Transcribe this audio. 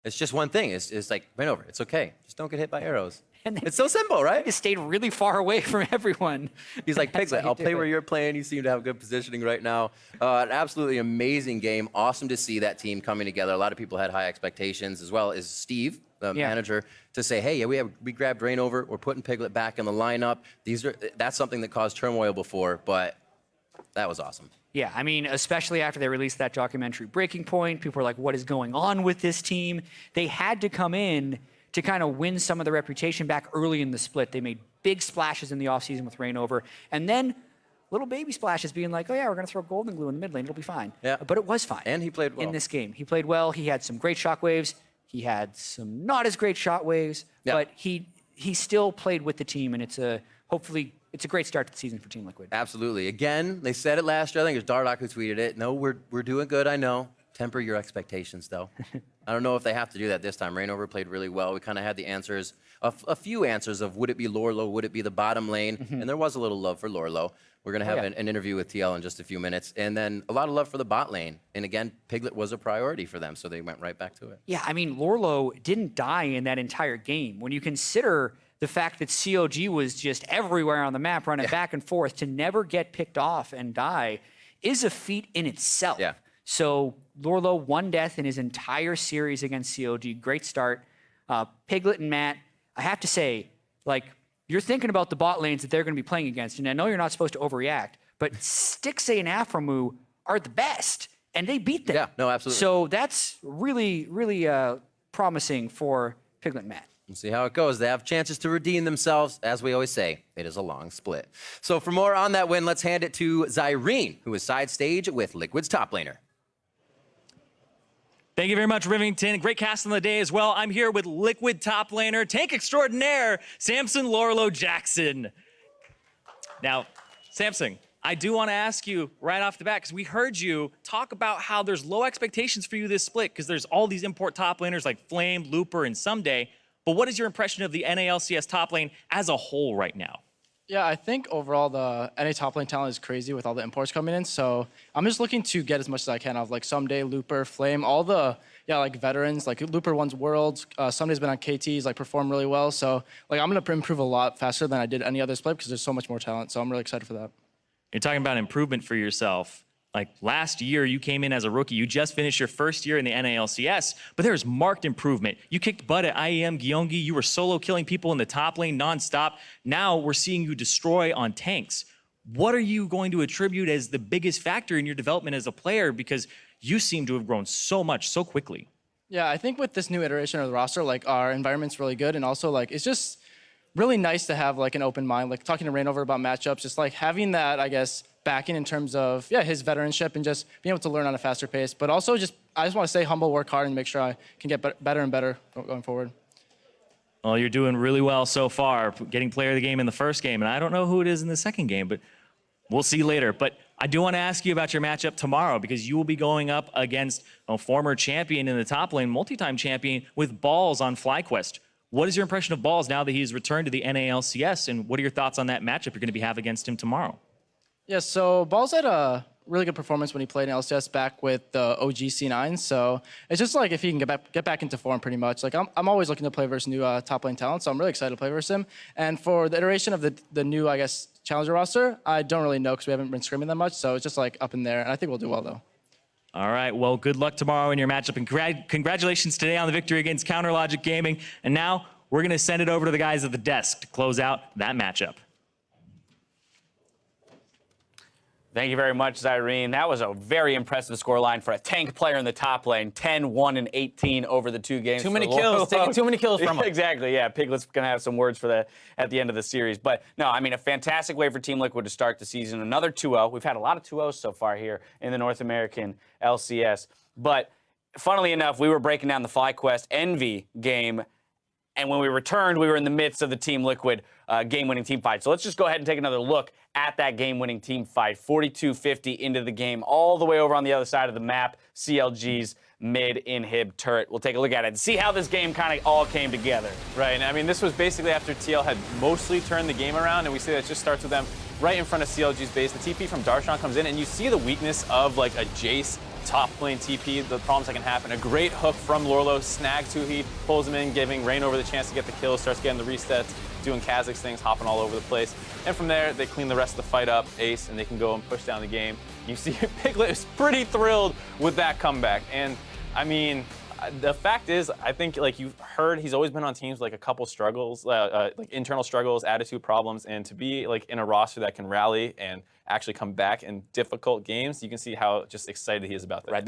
It's just one thing. It's like, Reignover, it's okay. Just don't get hit by arrows. And It's so simple, right? He stayed really far away from everyone. He's like, That's how Piglet, you I'll do play it. where you're playing. You seem to have good positioning right now. An absolutely amazing game. Awesome to see that team coming together. A lot of people had high expectations, as well as Steve, the manager, to say, hey, yeah, we grabbed Reignover. We're putting Piglet back in the lineup. That's something that caused turmoil before, but that was awesome. Yeah, I mean, especially after they released that documentary Breaking Point, people were like, what is going on with this team? They had to come in to kind of win some of the reputation back early in the split. They made big splashes in the offseason with Reignover, and then little baby splashes being like, oh yeah, we're going to throw Goldenglue in the mid lane. It'll be fine. Yeah. But it was fine. And he played well. In this game. He played well. He had some great shockwaves. He had some not as great shotwaves, but he still played with the team, and hopefully it's a great start to the season for Team Liquid. Absolutely. Again, they said it last year. I think it was Dardock who tweeted it. No, we're doing good, I know. Temper your expectations, though. I don't know if they have to do that this time. Reignover played really well. We kind of had the answers, a few answers of would it be LOURLO, would it be the bottom lane? And there was a little love for LOURLO. We're going to have an interview with TL in just a few minutes. And then a lot of love for the bot lane. And again, Piglet was a priority for them, so they went right back to it. Yeah, I mean, LOURLO didn't die in that entire game. When you consider the fact that CLG was just everywhere on the map, running back and forth, to never get picked off and die is a feat in itself. Yeah. So LOURLO, 1 death in his entire series against CLG. Great start. Piglet and Matt, I have to say, like, you're thinking about the bot lanes that they're going to be playing against, and I know you're not supposed to overreact, but STIXXAY and APHROMOO are the best, and they beat them. Yeah, no, absolutely. So that's really, really promising for Piglet and Matt. We'll see how it goes. They have chances to redeem themselves. As we always say, it is a long split. So for more on that win, let's hand it to Zyrene, who is side stage with Liquid's top laner. Thank you very much, Rivington. Great cast on the day as well. I'm here with Liquid top laner, tank extraordinaire, Samson LOURLO Jackson. Now, Samson, I do want to ask you right off the bat, because we heard you talk about how there's low expectations for you this split, because there's all these import top laners like Flame, Looper, and Someday. But what is your impression of the NALCS top lane as a whole right now? Yeah, I think overall the NA top lane talent is crazy with all the imports coming in. So I'm just looking to get as much as I can of like Someday, Looper, Flame, all the like veterans. Like Looper won Worlds, Someday's been on KTs, like performed really well. So like I'm gonna improve a lot faster than I did any other split because there's so much more talent. So I'm really excited for that. You're talking about improvement for yourself. Like last year, you came in as a rookie. You just finished your first year in the NALCS, but there's marked improvement. You kicked butt at IEM Gyeonggi. You were solo killing people in the top lane nonstop. Now we're seeing you destroy on tanks. What are you going to attribute as the biggest factor in your development as a player? Because you seem to have grown so much so quickly. Yeah, I think with this new iteration of the roster, like our environment's really good, and also like it's just really nice to have like an open mind. Like talking to Reignover about matchups, just like having that, I guess, backing in terms of his veteranship and just being able to learn on a faster pace. But also I just want to stay humble, work hard, and make sure I can get better and better going forward. Well, you're doing really well so far, getting player of the game in the first game, and I don't know who it is in the second game, but we'll see later. But I do want to ask you about your matchup tomorrow, because you will be going up against a former champion in the top lane, multi-time champion with Balls on FlyQuest. What is your impression of Balls now that he's returned to the NALCS, and what are your thoughts on that matchup you're going to be have against him tomorrow? Yeah, so Balls had a really good performance when he played in LCS back with the OG C9. So it's just like if he can get back into form pretty much. Like I'm always looking to play versus new top lane talent, so I'm really excited to play versus him. And for the iteration of the new, I guess, challenger roster, I don't really know because we haven't been scrimming that much. So it's just like up in there, and I think we'll do well though. All right, well, good luck tomorrow in your matchup, and congratulations today on the victory against CounterLogic Gaming. And now we're going to send it over to the guys at the desk to close out that matchup. Thank you very much, Zyrene. That was a very impressive scoreline for a tank player in the top lane. 10, 1, and 18 over the 2 games. Too many kills. Taking too many kills from him. Exactly, yeah. Piglet's going to have some words for that at the end of the series. But, no, I mean, a fantastic way for Team Liquid to start the season. Another 2-0. We've had a lot of 2-0s so far here in the North American LCS. But, funnily enough, we were breaking down the FlyQuest Envy game, and when we returned, we were in the midst of the Team Liquid game-winning team fight. So let's just go ahead and take another look at that game-winning team fight. 42-50 into the game, all the way over on the other side of the map, CLG's mid-inhib turret. We'll take a look at it and see how this game kind of all came together. Right, I mean, this was basically after TL had mostly turned the game around, and we see that it just starts with them right in front of CLG's base. The TP from DARSHAN comes in, and you see the weakness of, like, a Jace top lane TP, the problems that can happen. A great hook from LOURLO, snags HUHI, pulls him in, giving REIGNOVER the chance to get the kill, starts getting the resets, doing Kha'Zix things, hopping all over the place. And from there, they clean the rest of the fight up, ace, and they can go and push down the game. You see Piglet is pretty thrilled with that comeback. And I mean, the fact is, I think like you've heard, he's always been on teams with, like a couple struggles, like internal struggles, attitude problems, and to be like in a roster that can rally and actually come back in difficult games, you can see how just excited he is about that. Right.